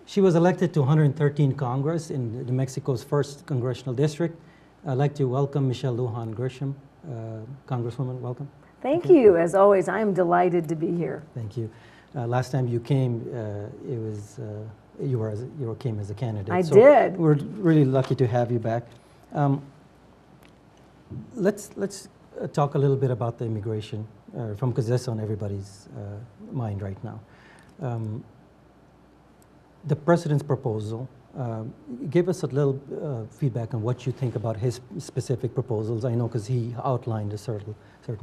She was elected to 113 Congress in New Mexico's 1st Congressional District. I'd like to welcome Michelle Lujan Grisham. Congresswoman, welcome. Thank you. As always, I am delighted to be here. Thank you. Last time you came, you came as a candidate. I did. We're really lucky to have you back. Let's talk a little bit about the immigration, because that's on everybody's mind right now. The president's proposal, give us a little feedback on what you think about his specific proposals. I know because he outlined a certain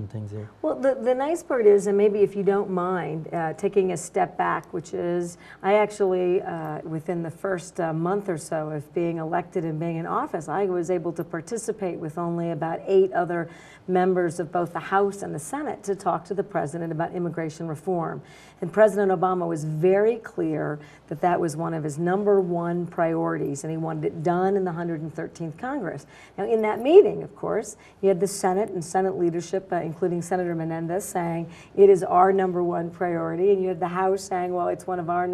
things there. Well, the nice part is, and maybe if you don't mind, taking a step back, which is, I actually, within the first month or so of being elected and being in office, I was able to participate with only about 8 other members of both the House and the Senate to talk to the president about immigration reform. And President Obama was very clear that that was one of his #1 priorities, and he wanted it done in the 113th Congress. Now, in that meeting, of course, you had the Senate and Senate leadership, including Senator Menendez, saying it is our #1 priority, and you had the House saying, well, it's one of our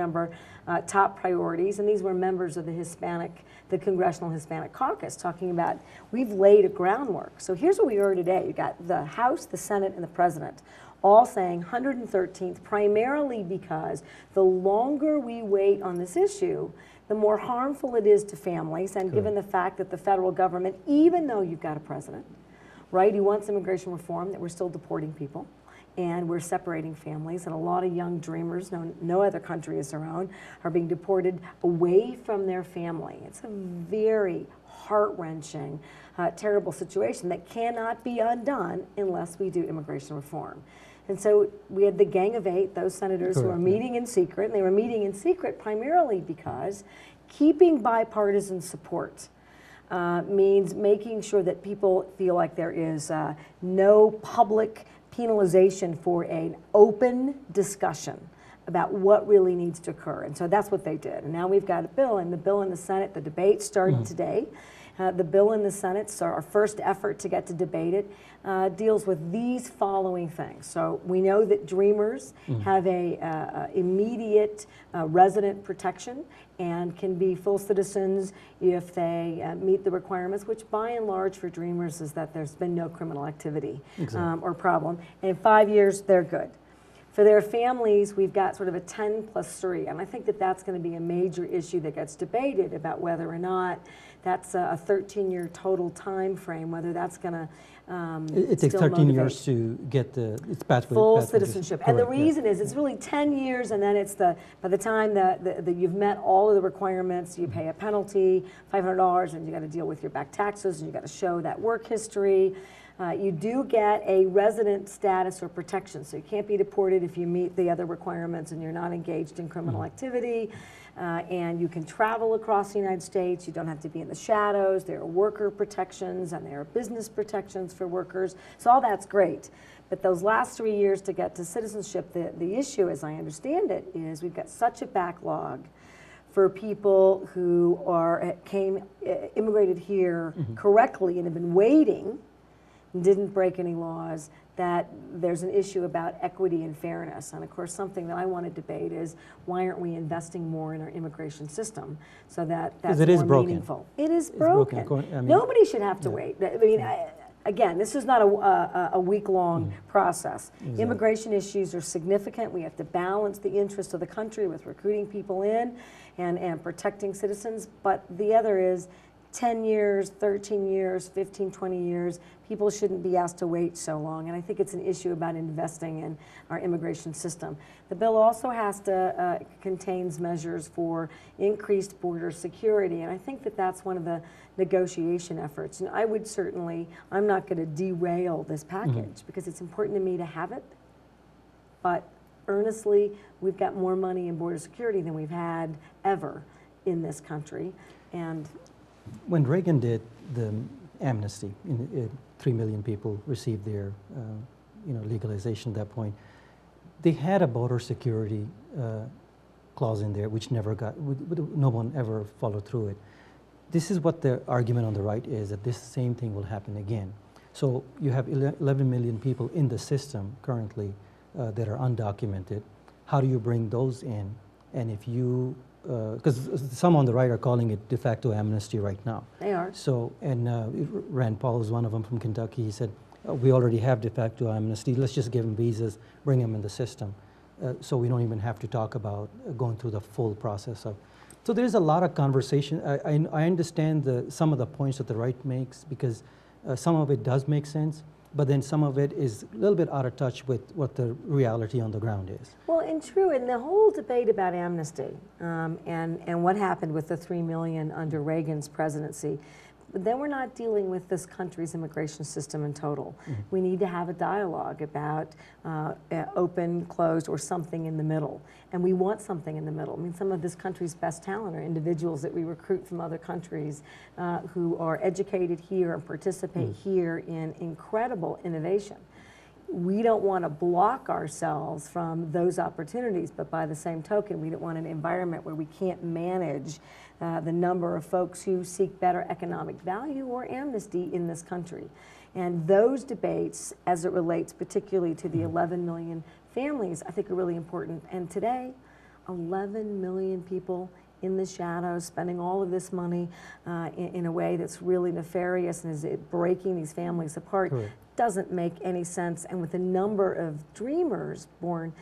top priorities, and these were members of the Congressional Hispanic Caucus talking about, we've laid a groundwork. So here's what we are today. You got the House, the Senate, and the President all saying 113th, primarily because the longer we wait on this issue, the more harmful it is to families, and given the fact that the federal government, even though you've got a president, right, he wants immigration reform, that we're still deporting people, and we're separating families, and a lot of young dreamers, no other country is their own, are being deported away from their family. It's a very heart-wrenching, terrible situation that cannot be undone unless we do immigration reform. And so we had the Gang of 8, those senators who were meeting in secret, and they were meeting in secret primarily because keeping bipartisan support means making sure that people feel like there is no public penalization for an open discussion about what really needs to occur. And so that's what they did. And now we've got a bill, and the bill in the Senate, the debate started today. The bill in the Senate, so our first effort to get to debate it, deals with these following things. So we know that Dreamers have a immediate resident protection and can be full citizens if they meet the requirements, which by and large for Dreamers is that there's been no criminal activity or problem. And in 5 years, they're good. For their families, we've got sort of a 10+3, and I think that that's going to be a major issue that gets debated about whether or not that's a 13-year total time frame, whether that's going to it takes 13 years to get its pathway full citizenship. Correct, and the reason is it's really 10 years, and then it's by the time that you've met all of the requirements, you pay a penalty, $500, and you got to deal with your back taxes, and you got to show that work history. You do get a resident status or protection, so you can't be deported if you meet the other requirements and you're not engaged in criminal activity. And you can travel across the United States. You don't have to be in the shadows. There are worker protections and there are business protections for workers. So all that's great. But those last 3 years to get to citizenship, the issue, as I understand it, is we've got such a backlog for people who immigrated here correctly and have been waiting, didn't break any laws, that there's an issue about equity and fairness. And of course, something that I want to debate is why aren't we investing more in our immigration system so that that's more meaningful? It is broken. I mean, nobody should have to wait. I mean, again, this is not a week-long process. Exactly. Immigration issues are significant. We have to balance the interests of the country with recruiting people in and protecting citizens. But the other is 10 years, 13 years, 15, 20 years, people shouldn't be asked to wait so long. And I think it's an issue about investing in our immigration system. The bill also contains measures for increased border security. And I think that that's one of the negotiation efforts. And I would certainly, I'm not going to derail this package because it's important to me to have it. But earnestly, we've got more money in border security than we've had ever in this country. And when Reagan did the amnesty, 3 million people received their legalization at that point. They had a border security clause in there, which never no one ever followed through it. This is what the argument on the right is, that this same thing will happen again. So you have 11 million people in the system currently that are undocumented. How do you bring those in? And if you because some on the right are calling it de facto amnesty right now. They are. So, and Rand Paul is one of them from Kentucky. He said, we already have de facto amnesty. Let's just give them visas, bring them in the system. So we don't even have to talk about going through the full process of. So there's a lot of conversation. I understand some of the points that the right makes, because some of it does make sense, but then some of it is a little bit out of touch with what the reality on the ground is. Well, and true, and the whole debate about amnesty and what happened with the 3 million under Reagan's presidency, but then we're not dealing with this country's immigration system in total. Mm-hmm. We need to have a dialogue about open, closed, or something in the middle. And we want something in the middle. I mean, some of this country's best talent are individuals that we recruit from other countries who are educated here and participate here in incredible innovation. We don't want to block ourselves from those opportunities, but by the same token, we don't want an environment where we can't manage the number of folks who seek better economic value or amnesty in this country. And those debates, as it relates particularly to the 11 million families, I think are really important. And today, 11 million people in the shadows, spending all of this money in a way that's really nefarious and is breaking these families apart. Correct. Doesn't make any sense. And with the number of dreamers born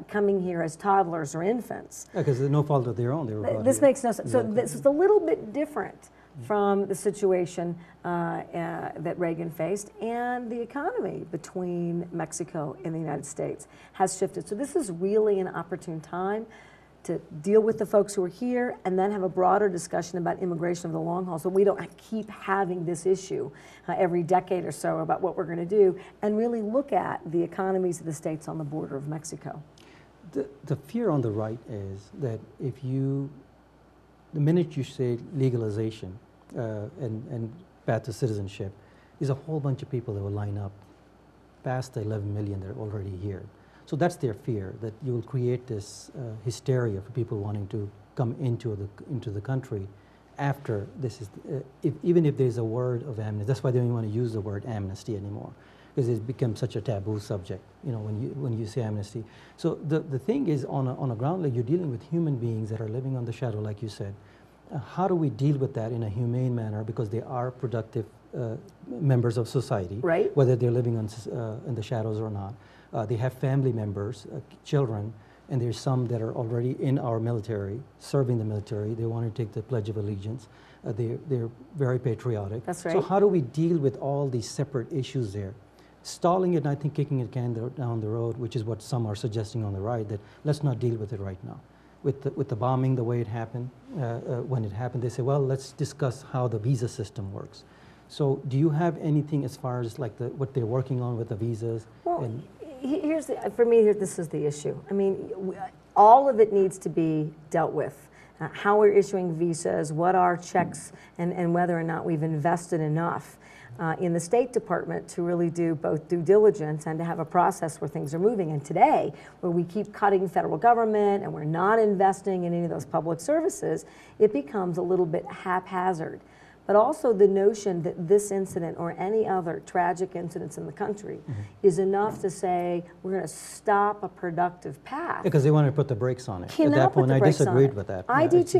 coming here as toddlers or infants. Because there's no fault of their own. They were brought this here. Makes no sense. So this is a little bit different from the situation that Reagan faced, and the economy between Mexico and the United States has shifted. So this is really an opportune time to deal with the folks who are here and then have a broader discussion about immigration over the long haul, so we don't keep having this issue every decade or so about what we're going to do, and really look at the economies of the states on the border of Mexico. The fear on the right is that the minute you say legalization and path to citizenship, is a whole bunch of people that will line up past the 11 million that are already here. So that's their fear, that you will create this hysteria for people wanting to come into the country after this is, even if there's a word of amnesty. That's why they don't want to use the word amnesty anymore, because it's become such a taboo subject, you know, when you say amnesty. So the thing is, on a ground level, you're dealing with human beings that are living on the shadow, like you said. How do we deal with that in a humane manner, because they are productive members of society, right, whether they're living in the shadows or not. They have family members, children, and there's some that are already in our military, serving the military. They want to take the Pledge of Allegiance. They're very patriotic. That's right. So how do we deal with all these separate issues there? Stalling it, and I think kicking it down the road, which is what some are suggesting on the right, that let's not deal with it right now. With the bombing, the way it happened, when it happened, they say, well, let's discuss how the visa system works. So do you have anything as far as like what they're working on with the visas? Well, for me, this is the issue. I mean, all of it needs to be dealt with. How we're issuing visas, what our checks, and whether or not we've invested enough in the State Department to really do both due diligence and to have a process where things are moving. And today, where we keep cutting federal government and we're not investing in any of those public services, it becomes a little bit haphazard. But also the notion that this incident or any other tragic incidents in the country is enough to say we're going to stop a productive path. Because they want to put the brakes on it. At that point, I disagreed with that. I do too.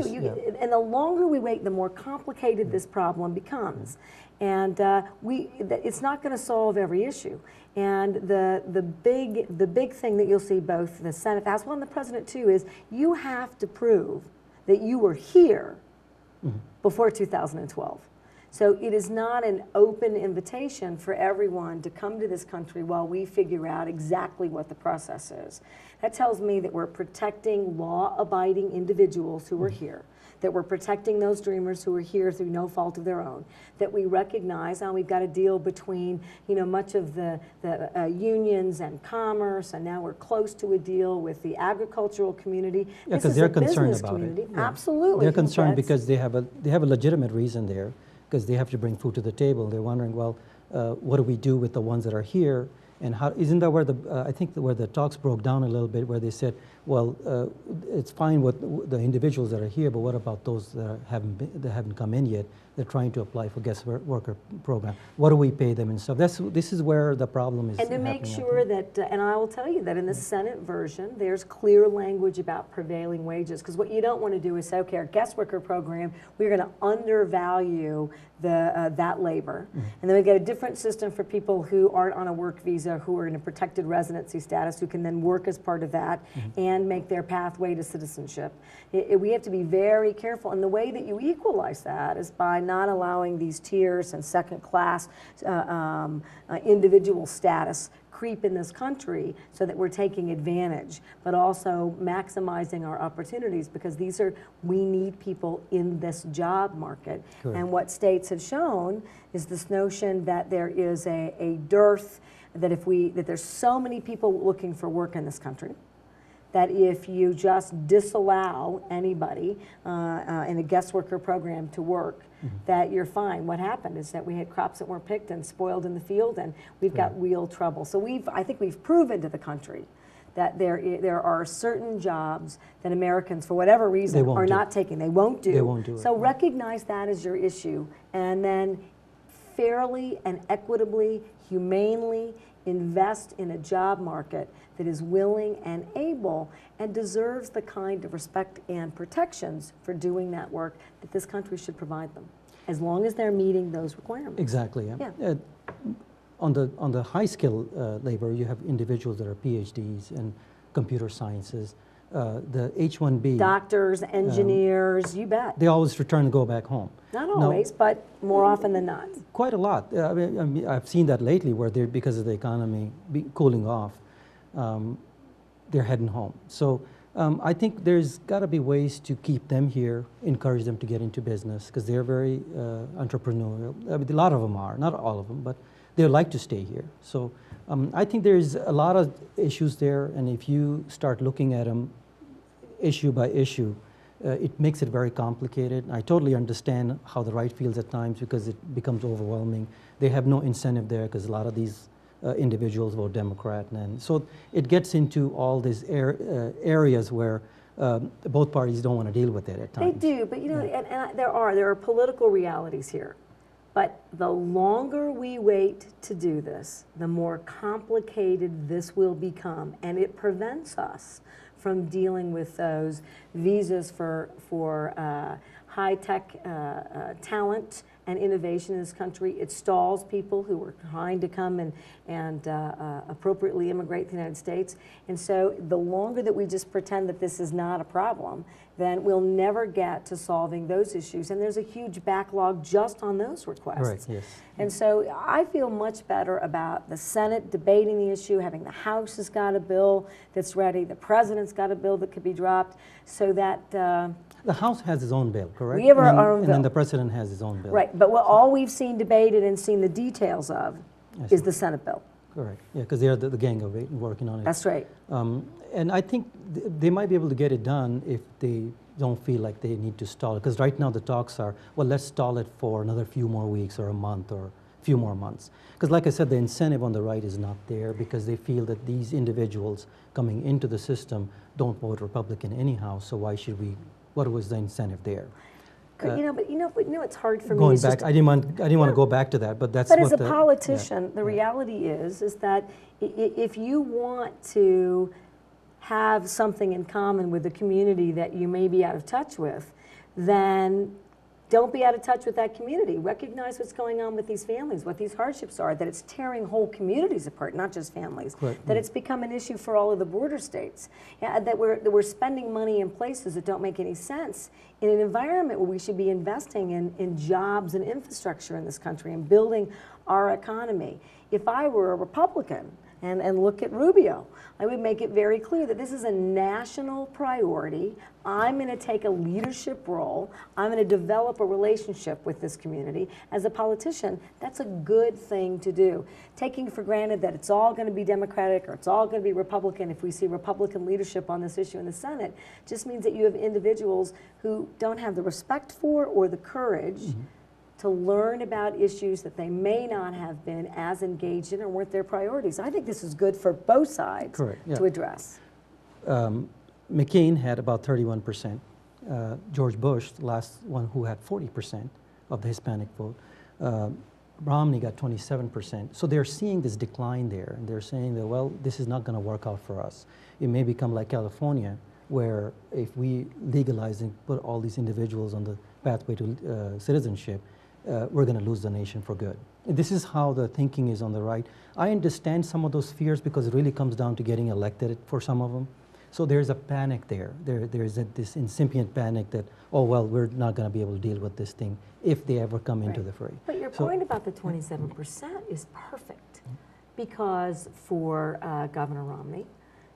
And the longer we wait, the more complicated this problem becomes. And it's not going to solve every issue. And the big thing that you'll see both the Senate, the House, well, and the President too, is you have to prove that you were here before 2012. So it is not an open invitation for everyone to come to this country while we figure out exactly what the process is. That tells me that we're protecting law-abiding individuals who are here, that we're protecting those dreamers who are here through no fault of their own, that we recognize now we've got a deal between, you know, much of the unions and commerce, and now we're close to a deal with the agricultural community. Yeah, because they're concerned about it. Yeah. Absolutely. They're concerned because they have a legitimate reason there, because they have to bring food to the table. They're wondering, well, what do we do with the ones that are here? And how isn't that where I think where the talks broke down a little bit, where they said, well, it's fine with the individuals that are here, but what about those that haven't come in yet? They're trying to apply for guest worker program. What do we pay them and stuff? This is where the problem is. And to make sure that, and I will tell you that in the Senate version, there's clear language about prevailing wages. Because what you don't want to do is say, okay, our guest worker program, we're going to undervalue that labor. And then we get a different system for people who aren't on a work visa, who are in a protected residency status, who can then work as part of that and make their pathway to citizenship. We have to be very careful. And the way that you equalize that is by not allowing these tiers and second class individual status creep in this country so that we're taking advantage, but also maximizing our opportunities, because we need people in this job market. Correct. And what states have shown is this notion that there is a dearth, that there's so many people looking for work in this country, that if you just disallow anybody in a guest worker program to work, that you're fine. What happened is that we had crops that weren't picked and spoiled in the field, and we've got real trouble. So I think we've proven to the country that there are certain jobs that Americans, for whatever reason, are not taking. They won't do. They won't do it. So recognize that as your issue, and then fairly and equitably, humanely invest in a job market that is willing and able and deserves the kind of respect and protections for doing that work that this country should provide them, as long as they're meeting those requirements. Exactly. Yeah. On the high skill labor, you have individuals that are PhDs in computer sciences. The H-1B. Doctors, engineers, you bet. They always return and go back home. Not always, but more often than not. Quite a lot. I mean, I've seen that lately where because of the economy cooling off, they're heading home. So I think there's got to be ways to keep them here, encourage them to get into business, because they're very entrepreneurial. I mean, a lot of them are, not all of them, but they like to stay here. So I think there's a lot of issues there, and if you start looking at them issue by issue, it makes it very complicated. I totally understand how the right feels at times, because it becomes overwhelming. They have no incentive there because a lot of these individuals vote Democrat, and so it gets into all these areas where both parties don't want to deal with it at times. They do, but you know, and there are political realities here. But the longer we wait to do this, the more complicated this will become, and it prevents us from dealing with those visas for high-tech talent and innovation in this country. It stalls people who are trying to come and appropriately immigrate to the United States. And so the longer that we just pretend that this is not a problem, then we'll never get to solving those issues. And there's a huge backlog just on those requests. Right, yes. And so I feel much better about the Senate debating the issue, having the House has got a bill that's ready, the President's got a bill that could be dropped, so that the House has its own bill, correct? We have our own bill. And then the President has his own bill. Right, but all we've seen debated and seen the details of is the Senate bill. Correct, yeah, because they're the gang of it working on it. That's right. And I think they might be able to get it done if they don't feel like they need to stall it. Because right now the talks are, well, let's stall it for another few more weeks or a month or a few more months. Because like I said, the incentive on the right is not there, because they feel that these individuals coming into the system don't vote Republican anyhow, so why should we, what was the incentive there? But it's hard for me. Going back, I didn't want to go back to that, but that's. But as a politician, the reality is that if you want to have something in common with the community that you may be out of touch with, then don't be out of touch with that community. Recognize what's going on with these families, what these hardships are, that it's tearing whole communities apart, not just families. Right. That it's become an issue for all of the border states. That we're spending money in places that don't make any sense in an environment where we should be investing in jobs and infrastructure in this country and building our economy. If I were a Republican, and look at Rubio, I would make it very clear that this is a national priority. I'm going to take a leadership role. I'm going to develop a relationship with this community. As a politician, that's a good thing to do. Taking for granted that it's all going to be Democratic or it's all going to be Republican, if we see Republican leadership on this issue in the Senate, just means that you have individuals who don't have the respect for or the courage to learn about issues that they may not have been as engaged in or weren't their priorities. I think this is good for both sides to address. McCain had about 31%. George Bush, the last one who had 40%. of the Hispanic vote. Romney got 27%. So they're seeing this decline there, and they're saying that, well, this is not going to work out for us. It may become like California, where if we legalize and put all these individuals on the pathway to citizenship, we're going to lose the nation for good. This is how the thinking is on the right. I understand some of those fears because it really comes down to getting elected for some of them. So there's a panic there. There's this incipient panic that, oh, well, we're not going to be able to deal with this thing if they ever come into the fray. But your point about the 27% is perfect because for Governor Romney,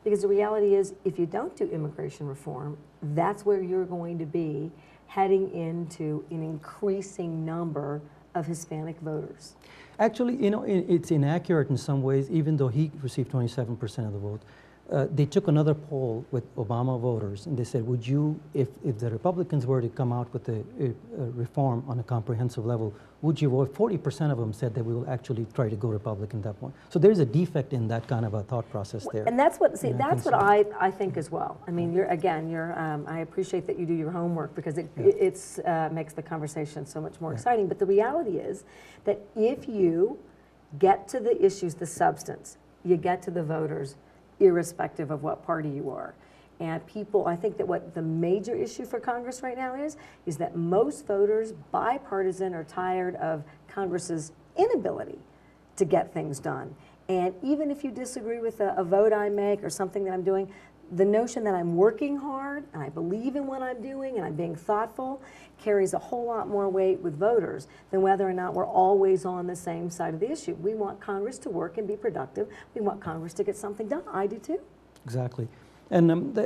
because the reality is if you don't do immigration reform, that's where you're going to be heading into an increasing number of Hispanic voters. Actually, you know, it's inaccurate in some ways, even though he received 27% of the vote. They took another poll with Obama voters, and they said, would you, if the Republicans were to come out with a reform on a comprehensive level, would you vote? 40% of them said that we will actually try to go Republican at that point. So there's a defect in that kind of a thought process there. And that's what, see, that's what I think as well. I mean, I appreciate that you do your homework because it makes the conversation so much more exciting. But the reality is that if you get to the issues, the substance, you get to the voters, irrespective of what party you are. And people, I think that what the major issue for Congress right now is that most voters, bipartisan, are tired of Congress's inability to get things done. And even if you disagree with a vote I make or something that I'm doing, the notion that I'm working hard and I believe in what I'm doing and I'm being thoughtful carries a whole lot more weight with voters than whether or not we're always on the same side of the issue. We want Congress to work and be productive. We want Congress to get something done. I do too. Exactly. And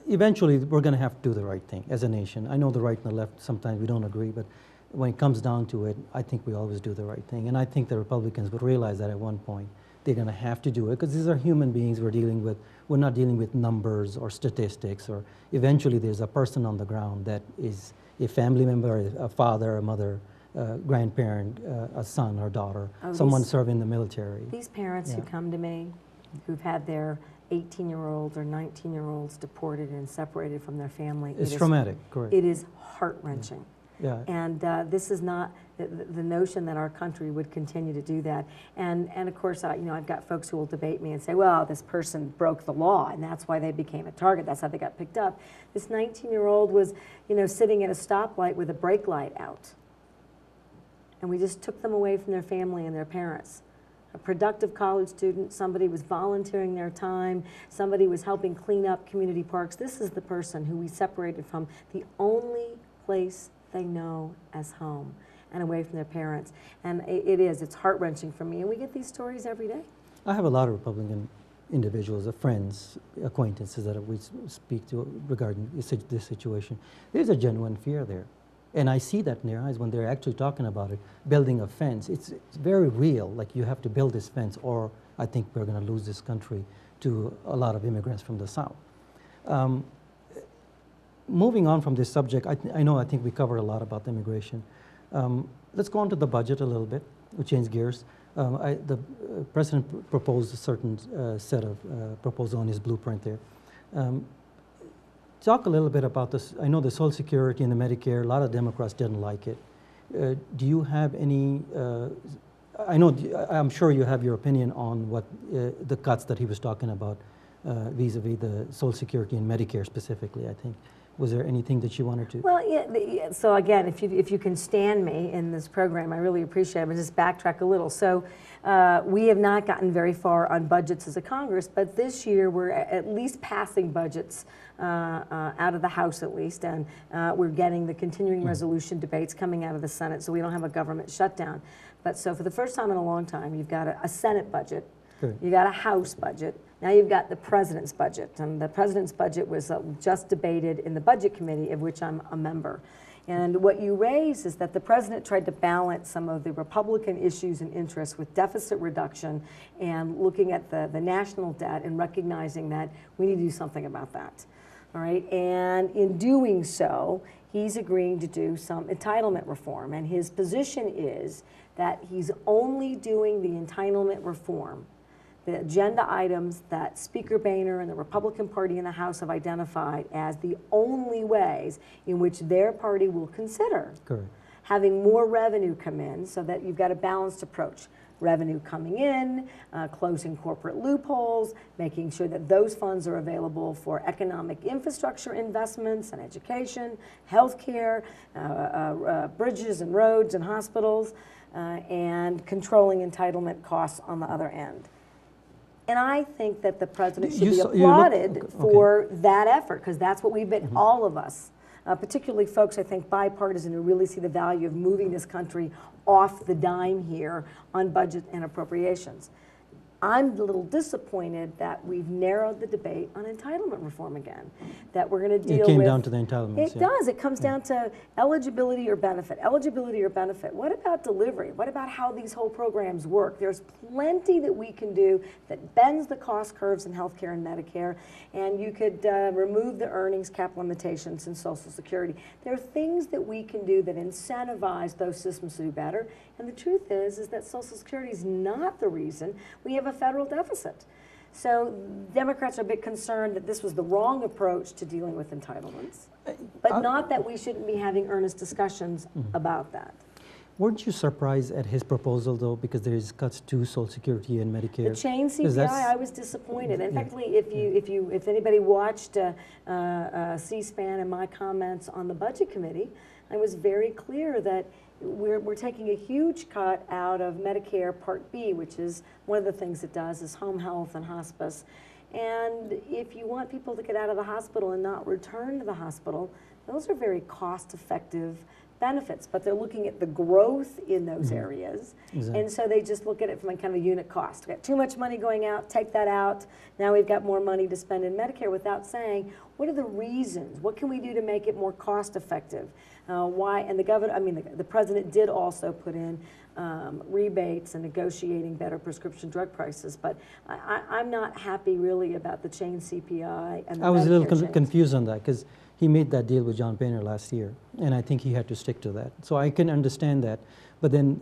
eventually we're going to have to do the right thing as a nation. I know the right and the left, sometimes we don't agree, but when it comes down to it, I think we always do the right thing. And I think the Republicans would realize that at one point. They're going to have to do it because these are human beings we're dealing with. We're not dealing with numbers or statistics, or eventually there's a person on the ground that is a family member, a father, a mother, grandparent, a son or daughter, someone serving in the military. These parents who come to me, who've had their 18-year-olds or 19-year-olds deported and separated from their family. It's traumatic, correct. It is heart-wrenching. Yeah. And this is not the notion that our country would continue to do that. And of course, you know, I've got folks who will debate me and say, well, this person broke the law and that's why they became a target. That's how they got picked up. This 19-year-old was, you know, sitting at a stoplight with a brake light out. And we just took them away from their family and their parents. A productive college student, somebody was volunteering their time, somebody was helping clean up community parks. This is the person who we separated from the only place they know as home and away from their parents. And it's heart-wrenching for me. And we get these stories every day. I have a lot of Republican individuals, friends, acquaintances that we speak to regarding this situation. There's a genuine fear there. And I see that in their eyes when they're actually talking about it, building a fence. It's very real, like you have to build this fence or I think we're going to lose this country to a lot of immigrants from the South. Moving on from this subject, I think we covered a lot about the immigration. Let's go on to the budget a little bit. We'll change gears. The President proposed a certain set of proposals on his blueprint there. Talk a little bit about this. I know the Social Security and the Medicare, a lot of Democrats didn't like it. Do you have any, I'm sure you have your opinion on what the cuts that he was talking about vis-a-vis the Social Security and Medicare specifically, I think. Was there anything that you wanted to? Well, yeah, so again, if you can stand me in this program, I really appreciate it. But just backtrack a little. So we have not gotten very far on budgets as a Congress, but this year we're at least passing budgets out of the House at least, and we're getting the continuing resolution debates coming out of the Senate, so we don't have a government shutdown. But so for the first time in a long time, you've got a Senate budget, you got a House budget, now you've got the President's budget, and the President's budget was just debated in the Budget Committee, of which I'm a member. And what you raise is that the President tried to balance some of the Republican issues and interests with deficit reduction and looking at the national debt and recognizing that we need to do something about that. All right, and in doing so, he's agreeing to do some entitlement reform, and his position is that he's only doing the entitlement reform, the agenda items that Speaker Boehner and the Republican Party in the House have identified as the only ways in which their party will consider having more revenue come in so that you've got a balanced approach. Revenue coming in, closing corporate loopholes, making sure that those funds are available for economic infrastructure investments and education, healthcare, bridges and roads and hospitals, and controlling entitlement costs on the other end. And I think that the president should be applauded for that effort, because that's what we've been, all of us, particularly folks, I think, bipartisan, who really see the value of moving this country off the dime here on budget and appropriations. I'm a little disappointed that we've narrowed the debate on entitlement reform again, that we're going to deal with. It came down to the entitlements. It does. It comes down to eligibility or benefit. Eligibility or benefit. What about delivery? What about how these whole programs work? There's plenty that we can do that bends the cost curves in healthcare and Medicare, and you could remove the earnings cap limitations in Social Security. There are things that we can do that incentivize those systems to do better, and the truth is that Social Security is not the reason we have a federal deficit. So Democrats are a bit concerned that this was the wrong approach to dealing with entitlements, but not that we shouldn't be having earnest discussions about that. Weren't you surprised at his proposal, though, because there is cuts to Social Security and Medicare? The chain CPI, I was disappointed. In fact, if anybody watched C-SPAN and my comments on the Budget Committee, I was very clear that we're taking a huge cut out of Medicare Part B, which is one of the things it does is home health and hospice. And if you want people to get out of the hospital and not return to the hospital, those are very cost-effective benefits, but they're looking at the growth in those areas. Exactly. And so they just look at it from a kind of unit cost. We got too much money going out, take that out. Now we've got more money to spend in Medicare, without saying, what are the reasons? What can we do to make it more cost effective? Why? And the governor, I mean, the president did also put in rebates and negotiating better prescription drug prices, but I'm not happy really about the chain CPI and the I was a little confused on that, because he made that deal with John Boehner last year, and I think he had to stick to that. So I can understand that. But then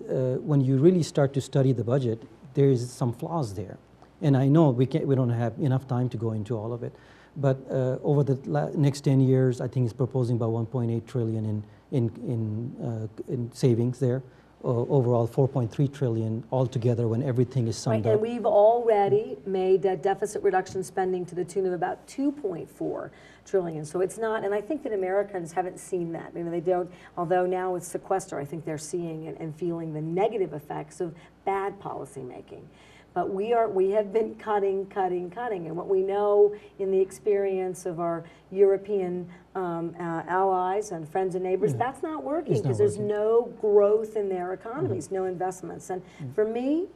when you really start to study the budget, there is some flaws there. And I know we don't have enough time to go into all of it. But over the next 10 years, I think he's proposing about 1.8 trillion in savings there. Overall 4.3 trillion altogether when everything is summed up. And we've already made deficit reduction spending to the tune of about 2.4 trillion. So it's not, and I think that Americans haven't seen that. You know, they don't, although now with sequester, I think they're seeing and feeling the negative effects of bad policy making. But we have been cutting, and what we know in the experience of our European allies and friends and neighbors, that's not working, because there's no growth in their economies, no investments. And for me,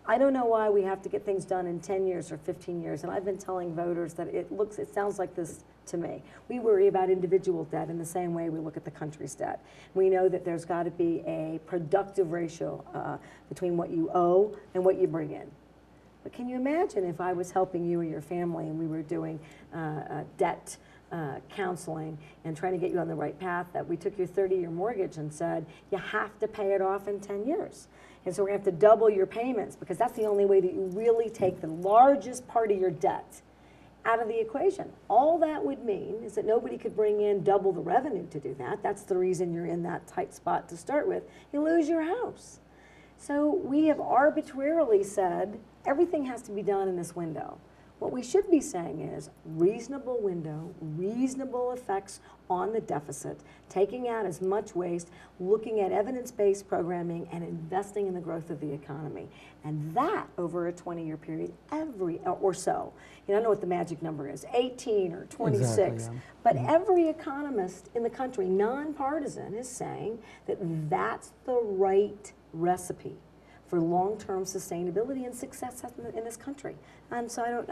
I don't know why we have to get things done in 10 years or 15 years. And I've been telling voters that it sounds like this to me. We worry about individual debt in the same way we look at the country's debt. We know that there's got to be a productive ratio between what you owe and what you bring in. But can you imagine if I was helping you or your family and we were doing debt counseling and trying to get you on the right path, that we took your 30-year mortgage and said, you have to pay it off in 10 years. And so we're going to have to double your payments, because that's the only way that you really take the largest part of your debt out of the equation. All that would mean is that nobody could bring in double the revenue to do that. That's the reason you're in that tight spot to start with. You lose your house. So we have arbitrarily said everything has to be done in this window. What we should be saying is reasonable window, reasonable effects on the deficit, taking out as much waste, looking at evidence-based programming, and investing in the growth of the economy. And that over a 20-year period, or so. You know, I don't know what the magic number is, 18 or 26. Exactly, yeah. But every economist in the country, non-partisan, is saying that that's the right recipe for long-term sustainability and success in this country. And so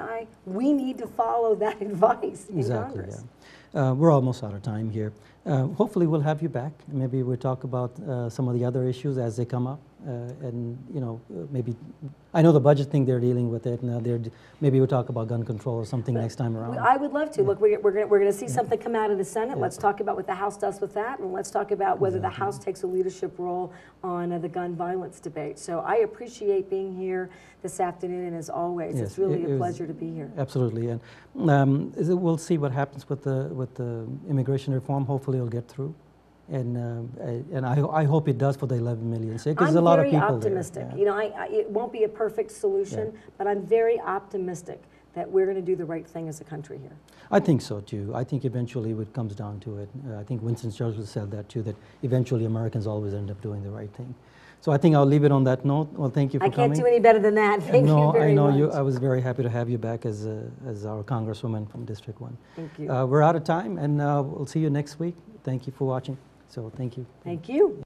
we need to follow that advice in Congress. Yeah. We're almost out of time here. Hopefully we'll have you back. Maybe we'll talk about some of the other issues as they come up. And, you know, maybe, I know the budget thing, they're dealing with it. Now maybe we'll talk about gun control or something next time around. I would love to. Look, we're going to see something come out of the Senate. Let's talk about what the House does with that, and let's talk about whether the House takes a leadership role on the gun violence debate. So I appreciate being here this afternoon, and as always, it's really a pleasure to be here. Absolutely. And we'll see what happens with the immigration reform. Hopefully it'll get through. And I hope it does for the 11 million. Because there's a lot of people I'm very optimistic. there. You know, it won't be a perfect solution, but I'm very optimistic that we're going to do the right thing as a country here. I think so too. I think eventually it comes down to it. I think Winston Churchill said that too, that eventually Americans always end up doing the right thing. So I think I'll leave it on that note. Well, thank you for coming. I can't do any better than that. Thank you very much. I was very happy to have you back as our Congresswoman from District 1. Thank you. We're out of time, and we'll see you next week. Thank you for watching. So thank you. Thank you.